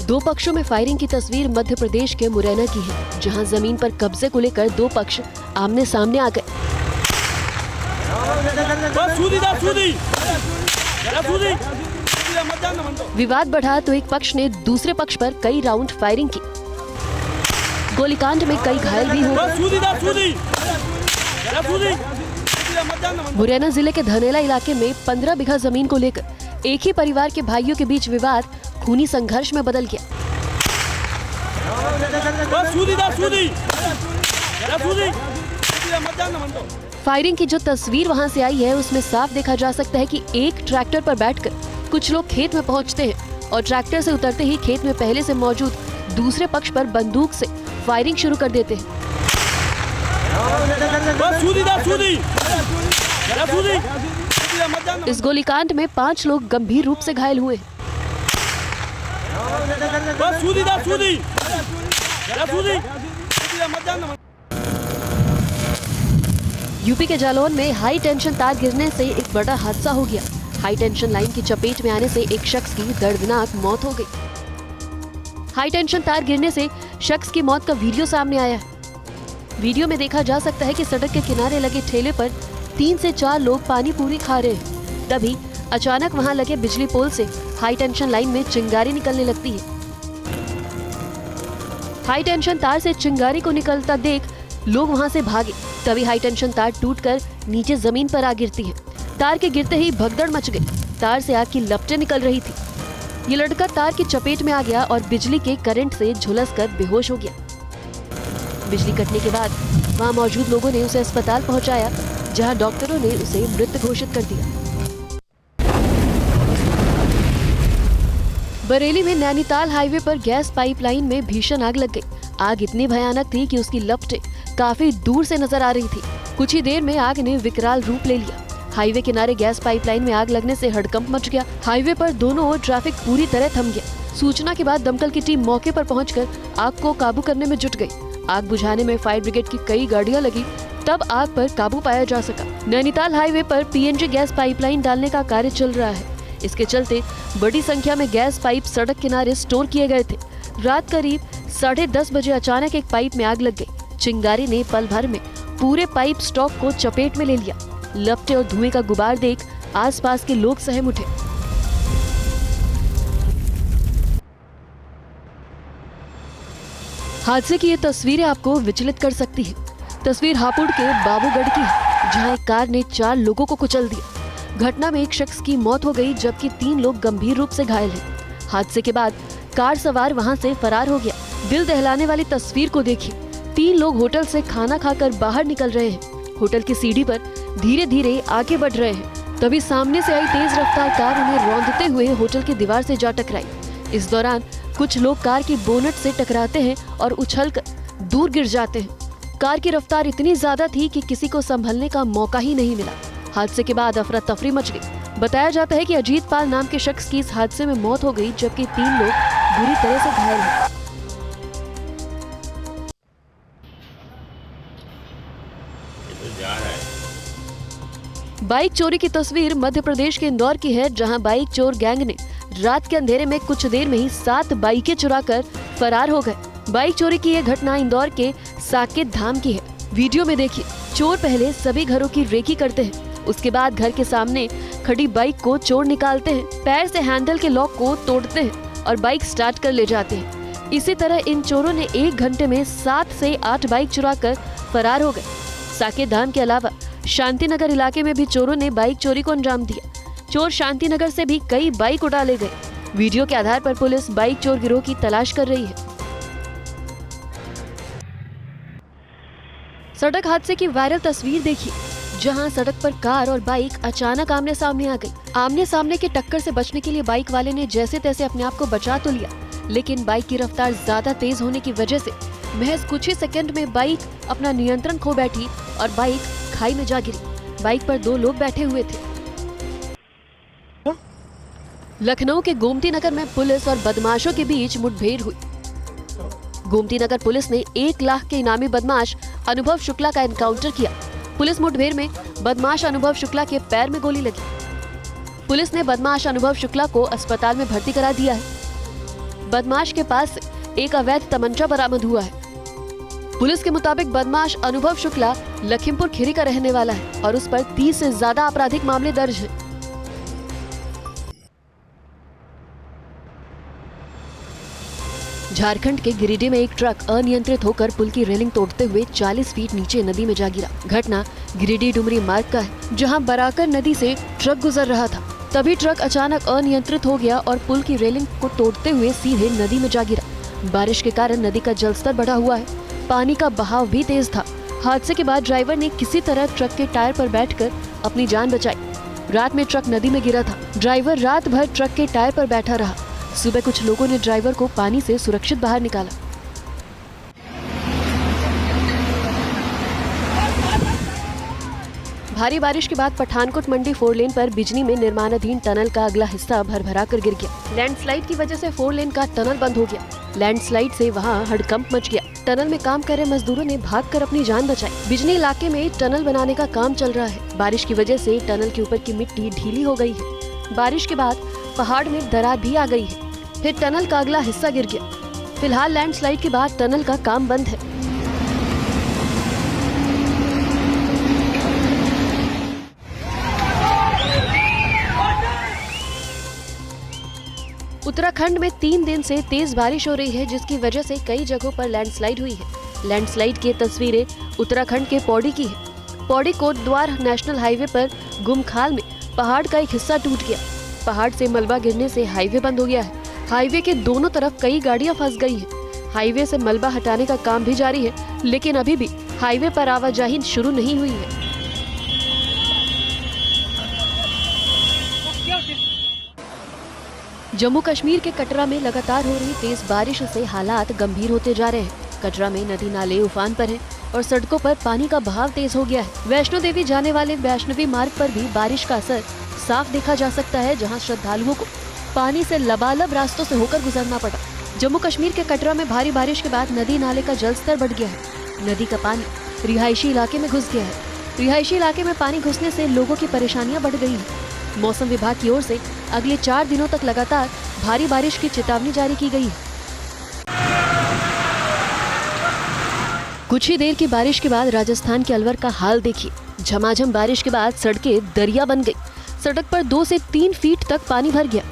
दो पक्षों में फायरिंग की तस्वीर मध्य प्रदेश के मुरैना की है, जहां जमीन पर कब्जे को लेकर दो पक्ष आमने सामने आ गए। विवाद बढ़ा तो एक पक्ष ने दूसरे पक्ष पर कई राउंड फायरिंग की। गोलीकांड में कई घायल भी हुए। मुरैना जिले के धनेला इलाके में 15 बीघा जमीन को लेकर एक ही परिवार के भाइयों के बीच विवाद खूनी संघर्ष में बदल गया। फायरिंग की जो तस्वीर वहां से आई है उसमें साफ देखा जा सकता है कि एक ट्रैक्टर पर बैठकर कुछ लोग खेत में पहुंचते हैं और ट्रैक्टर से उतरते ही खेत में पहले से मौजूद दूसरे पक्ष पर बंदूक से फायरिंग शुरू कर देते हैं। इस गोलीकांड में 5 लोग गंभीर रूप से घायल हुए। यूपी के जालौन में हाई टेंशन तार गिरने से एक बड़ा हादसा हो गया। हाई टेंशन लाइन की चपेट में आने से एक शख्स की दर्दनाक मौत हो गई। हाई टेंशन तार गिरने से शख्स की मौत का वीडियो सामने आया है। वीडियो में देखा जा सकता है कि सड़क के किनारे लगे ठेले पर 3 से 4 लोग पानी पूरी खा रहे हैं। तभी अचानक वहां लगे बिजली पोल से हाई टेंशन लाइन में चिंगारी निकलने लगती है। हाई टेंशन तार से चिंगारी को निकलता देख लोग वहां से भागे। तभी हाई टेंशन तार टूटकर नीचे जमीन पर आ गिरती है। तार के गिरते ही भगदड़ मच गई। तार से आग की लपटें निकल रही थी। ये लड़का तार की चपेट में आ गया और बिजली के करंट से झुलसकर बेहोश हो गया। बिजली कटने के बाद वहां मौजूद लोगों ने उसे अस्पताल पहुंचाया, जहां डॉक्टरों ने उसे मृत घोषित कर दिया। बरेली में नैनीताल हाईवे पर गैस पाइपलाइन में भीषण आग लग गई। आग इतनी भयानक थी कि उसकी लपटें काफी दूर से नजर आ रही थी। कुछ ही देर में आग ने विकराल रूप ले लिया। हाईवे किनारे गैस पाइपलाइन में आग लगने से हड़कंप मच गया। हाईवे पर दोनों ओर ट्रैफिक पूरी तरह थम गया। सूचना के बाद दमकल की टीम मौके पर पहुंचकर आग को काबू करने में जुट गई। आग बुझाने में फायर ब्रिगेड की कई गाड़ियां लगी, तब आग पर काबू पाया जा सका। नैनीताल हाईवे पर पीएनजी गैस पाइपलाइन डालने का कार्य चल रहा है। इसके चलते बड़ी संख्या में गैस पाइप सड़क किनारे स्टोर किए गए थे। रात करीब 10:30 बजे अचानक एक पाइप में आग लग गई। चिंगारी ने पल भर में पूरे पाइप स्टॉक को चपेट में ले लिया। लपटे और धुएं का गुबार देख आसपास के लोग सहम उठे। हादसे की ये तस्वीरें आपको विचलित कर सकती है। तस्वीर हापुड़ के बाबूगढ़ की है, जहां एक कार ने 4 लोगों को कुचल दिया। घटना में एक शख्स की मौत हो गई, जबकि 3 लोग गंभीर रूप से घायल हैं। हादसे के बाद कार सवार वहां से फरार हो गया। दिल दहलाने वाली तस्वीर को देखिए। 3 लोग होटल से खाना खाकर बाहर निकल रहे हैं। होटल की सीढ़ी पर धीरे धीरे आगे बढ़ रहे हैं। तभी सामने से आई तेज रफ्तार कार उन्हें रौंदते हुए होटल की दीवार से जा टकराई। इस दौरान कुछ लोग कार की बोनट से टकराते हैं और उछलकर दूर गिर जाते हैं। कार की रफ्तार इतनी ज्यादा थी कि किसी को संभलने का मौका ही नहीं मिला। हादसे के बाद अफरा तफरी मच गई। बताया जाता है कि अजीत पाल नाम के शख्स की इस हादसे में मौत हो गई, जबकि 3 लोग बुरी तरह से घायल हैं। बाइक चोरी की तस्वीर मध्य प्रदेश के इंदौर की है, जहां बाइक चोर गैंग ने रात के अंधेरे में कुछ देर में ही 7 बाइकें चुराकर फरार हो गए। बाइक चोरी की यह घटना इंदौर के साकेत धाम की है। वीडियो में देखिए, चोर पहले सभी घरों की रेकी करते हैं। उसके बाद घर के सामने खड़ी बाइक को चोर निकालते हैं, पैर से हैंडल के लॉक को तोड़ते हैं और बाइक स्टार्ट कर ले जाते हैं। इसी तरह इन चोरों ने 1 घंटे में 7 से 8 बाइक चुराकर फरार हो गए। साकेत धाम के अलावा शांतिनगर इलाके में भी चोरों ने बाइक चोरी को अंजाम दिया। चोर शांतिनगर से भी कई बाइक उड़ा ले गए। वीडियो के आधार पर पुलिस बाइक चोर गिरोह की तलाश कर रही है। सड़क हादसे की वायरल तस्वीर देखिए, जहां सड़क पर कार और बाइक अचानक आमने सामने आ गई। आमने सामने की टक्कर से बचने के लिए बाइक वाले ने जैसे तैसे अपने आप को बचा तो लिया, लेकिन बाइक की रफ्तार ज्यादा तेज होने की वजह से महज कुछ ही सेकंड में बाइक अपना नियंत्रण खो बैठी और बाइक खाई में जा गिरी। बाइक पर 2 लोग बैठे हुए थे। लखनऊ के गोमती नगर में पुलिस और बदमाशों के बीच मुठभेड़ हुई। गोमती नगर पुलिस ने 1 लाख के इनामी बदमाश अनुभव शुक्ला का एनकाउंटर किया। पुलिस मुठभेड़ में बदमाश अनुभव शुक्ला के पैर में गोली लगी। पुलिस ने बदमाश अनुभव शुक्ला को अस्पताल में भर्ती करा दिया है। बदमाश के पास से एक अवैध तमंचा बरामद हुआ है। पुलिस के मुताबिक बदमाश अनुभव शुक्ला लखीमपुर खीरी का रहने वाला है और उस पर 30 से ज्यादा आपराधिक मामले दर्ज हैं। झारखंड के गिरिडीह में एक ट्रक अनियंत्रित होकर पुल की रेलिंग तोड़ते हुए 40 फीट नीचे नदी में जा गिरा। घटना गिरिडीह डुमरी मार्ग का है, जहां बराकर नदी से ट्रक गुजर रहा था। तभी ट्रक अचानक अनियंत्रित हो गया और पुल की रेलिंग को तोड़ते हुए सीधे नदी में जा गिरा। बारिश के कारण नदी का जलस्तर बढ़ा हुआ है, पानी का बहाव भी तेज था। हादसे के बाद ड्राइवर ने किसी तरह ट्रक के टायर पर बैठकर अपनी जान बचाई। रात में ट्रक नदी में गिरा था। ड्राइवर रात भर ट्रक के टायर पर बैठा रहा। सुबह कुछ लोगों ने ड्राइवर को पानी से सुरक्षित बाहर निकाला। भारी बारिश के बाद पठानकोट मंडी 4 लेन पर बिजनी में निर्माणाधीन टनल का अगला हिस्सा भरभरा कर गिर गया। लैंडस्लाइड की वजह से 4 लेन का टनल बंद हो गया। लैंडस्लाइड से वहां हड़कंप मच गया। टनल में काम कर रहे मजदूरों ने भागकर अपनी जान बचाई। बिजनी इलाके में टनल बनाने का काम चल रहा है। बारिश की वजह से टनल के ऊपर की मिट्टी ढीली हो गई है। बारिश के बाद पहाड़ में दरार भी आ गई है। फिर टनल का अगला हिस्सा गिर गया। फिलहाल लैंडस्लाइड के बाद टनल का काम बंद है। उत्तराखंड में 3 दिन से तेज बारिश हो रही है, जिसकी वजह से कई जगहों पर लैंडस्लाइड हुई है। लैंडस्लाइड की तस्वीरें उत्तराखंड के पौड़ी की है। पौड़ी कोटद्वार नेशनल हाईवे पर गुमखाल में पहाड़ का एक हिस्सा टूट गया। पहाड़ से मलबा गिरने से हाईवे बंद हो गया है। हाईवे के दोनों तरफ कई गाड़ियां फंस गई हैं। हाईवे से मलबा हटाने का काम भी जारी है, लेकिन अभी भी हाईवे पर आवाजाही शुरू नहीं हुई है। जम्मू कश्मीर के कटरा में लगातार हो रही तेज बारिश से हालात गंभीर होते जा रहे हैं। कटरा में नदी नाले उफान पर हैं और सड़कों पर पानी का बहाव तेज हो गया है। वैष्णो देवी जाने वाले वैष्णवी मार्ग पर भी बारिश का असर साफ देखा जा सकता है, जहां श्रद्धालुओं को पानी से लबालब रास्तों से होकर गुजरना पड़ा। जम्मू कश्मीर के कटरा में भारी बारिश के बाद नदी नाले का जलस्तर बढ़ गया है। नदी का पानी रिहायशी इलाके में घुस गया है। रिहायशी इलाके में पानी घुसने से लोगों की परेशानियां बढ़ गई हैं। मौसम विभाग की ओर से अगले 4 दिनों तक लगातार भारी बारिश की चेतावनी जारी की गई है। कुछ ही देर की बारिश के बाद राजस्थान के अलवर का हाल देखिए। झमाझम बारिश के बाद सड़कें दरिया बन गई। सड़क पर 2 से 3 फीट तक पानी भर गया।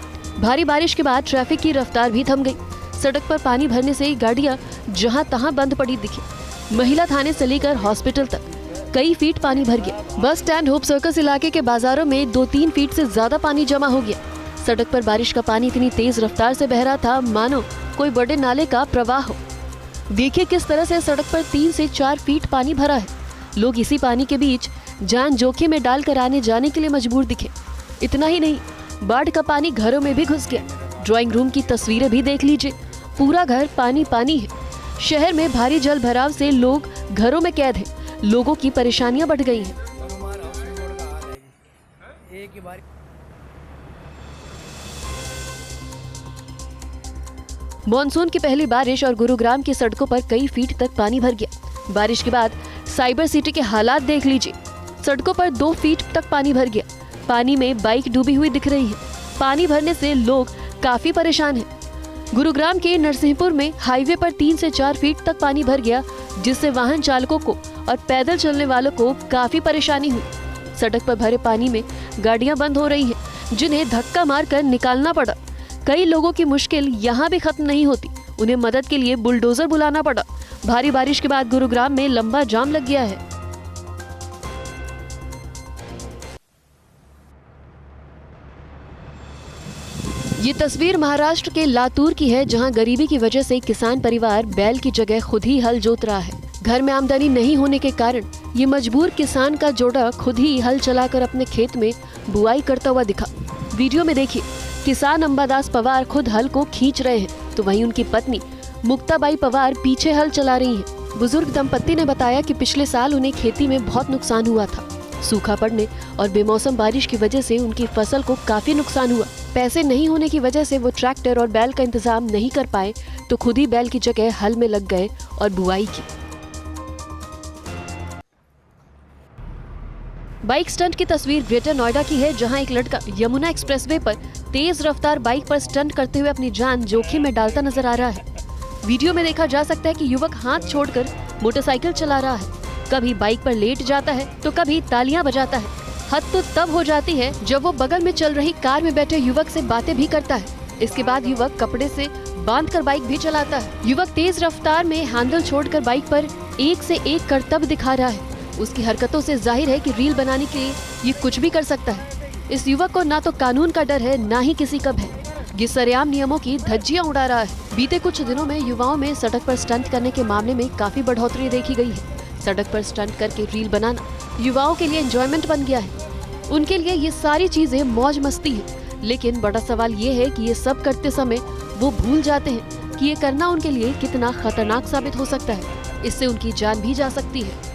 भारी बारिश के बाद ट्रैफिक की रफ्तार भी थम गई। सड़क पर पानी भरने से गाड़ियां जहां तहां बंद पड़ी दिखी। महिला थाने से लेकर हॉस्पिटल तक कई फीट पानी भर गया। बस स्टैंड होप सर्कस इलाके के बाजारों में 2-3 फीट से ज्यादा पानी जमा हो गया। सड़क पर बारिश का पानी इतनी तेज रफ्तार से बह रहा था मानो कोई बड़े नाले का प्रवाह हो। देखिए किस तरह से सड़क पर 3 से 4 फीट पानी भरा है। लोग इसी पानी के बीच जान जोखिम में डालकर आने जाने के लिए मजबूर दिखे। इतना ही नहीं, बाढ़ का पानी घरों में भी घुस गया। ड्राइंग रूम की तस्वीरें भी देख लीजिए, पूरा घर पानी पानी है। शहर में भारी जल भराव से लोग घरों में कैद हैं। लोगों की परेशानियां बढ़ गई हैं। मॉनसून की पहली बारिश और गुरुग्राम की सड़कों पर कई फीट तक पानी भर गया। बारिश के बाद साइबर सिटी के हालात देख लीजिए। सड़कों पर 2 फीट तक पानी भर गया। पानी में बाइक डूबी हुई दिख रही है। पानी भरने से लोग काफी परेशान हैं। गुरुग्राम के नरसिंहपुर में हाईवे पर 3 से 4 फीट तक पानी भर गया, जिससे वाहन चालकों को और पैदल चलने वालों को काफी परेशानी हुई। सड़क पर भरे पानी में गाड़ियां बंद हो रही हैं, जिन्हें धक्का मारकर निकालना पड़ा। कई लोगों की मुश्किल यहाँ भी खत्म नहीं होती, उन्हें मदद के लिए बुलडोजर बुलाना पड़ा। भारी बारिश के बाद गुरुग्राम में लंबा जाम लग गया है। ये तस्वीर महाराष्ट्र के लातूर की है, जहां गरीबी की वजह से किसान परिवार बैल की जगह खुद ही हल जोत रहा है। घर में आमदनी नहीं होने के कारण ये मजबूर किसान का जोड़ा खुद ही हल चलाकर अपने खेत में बुआई करता हुआ दिखा। वीडियो में देखिए, किसान अंबादास पवार खुद हल को खींच रहे हैं, तो वहीं उनकी पत्नी मुक्ताबाई पवार पीछे हल चला रही हैं। बुजुर्ग दंपत्ति ने बताया कि पिछले साल उन्हें खेती में बहुत नुकसान हुआ था। सूखा पड़ने और बेमौसम बारिश की वजह से उनकी फसल को काफी नुकसान हुआ। पैसे नहीं होने की वजह से वो ट्रैक्टर और बैल का इंतजाम नहीं कर पाए, तो खुद ही बैल की जगह हल में लग गए और बुआई की। बाइक स्टंट की तस्वीर ग्रेटर नोएडा की है, जहां एक लड़का यमुना एक्सप्रेसवे पर तेज रफ्तार बाइक पर स्टंट करते हुए अपनी जान जोखिम में डालता नजर आ रहा है। वीडियो में देखा जा सकता है कि युवक हाथ छोड़कर मोटरसाइकिल चला रहा है, कभी बाइक पर लेट जाता है तो कभी तालियां बजाता है। हद तो तब हो जाती है जब वो बगल में चल रही कार में बैठे युवक से बातें भी करता है। इसके बाद युवक कपड़े से बांधकर बाइक भी चलाता है। युवक तेज रफ्तार में हैंडल छोड़कर बाइक पर एक से एक करतब दिखा रहा है। उसकी हरकतों से जाहिर है कि रील बनाने के लिए ये कुछ भी कर सकता है। इस युवक को ना तो कानून का डर है, ना ही किसी का भय। ये सरेआम नियमों की धज्जियां उड़ा रहा है। बीते कुछ दिनों में युवाओं में सड़क पर स्टंट करने के मामले में काफी बढ़ोतरी देखी गई है। सड़क पर स्टंट करके रील बनाना युवाओं के लिए एंजॉयमेंट बन गया है। उनके लिए ये सारी चीजें मौज मस्ती है। लेकिन बड़ा सवाल ये है कि ये सब करते समय वो भूल जाते हैं कि ये करना उनके लिए कितना खतरनाक साबित हो सकता है। इससे उनकी जान भी जा सकती है।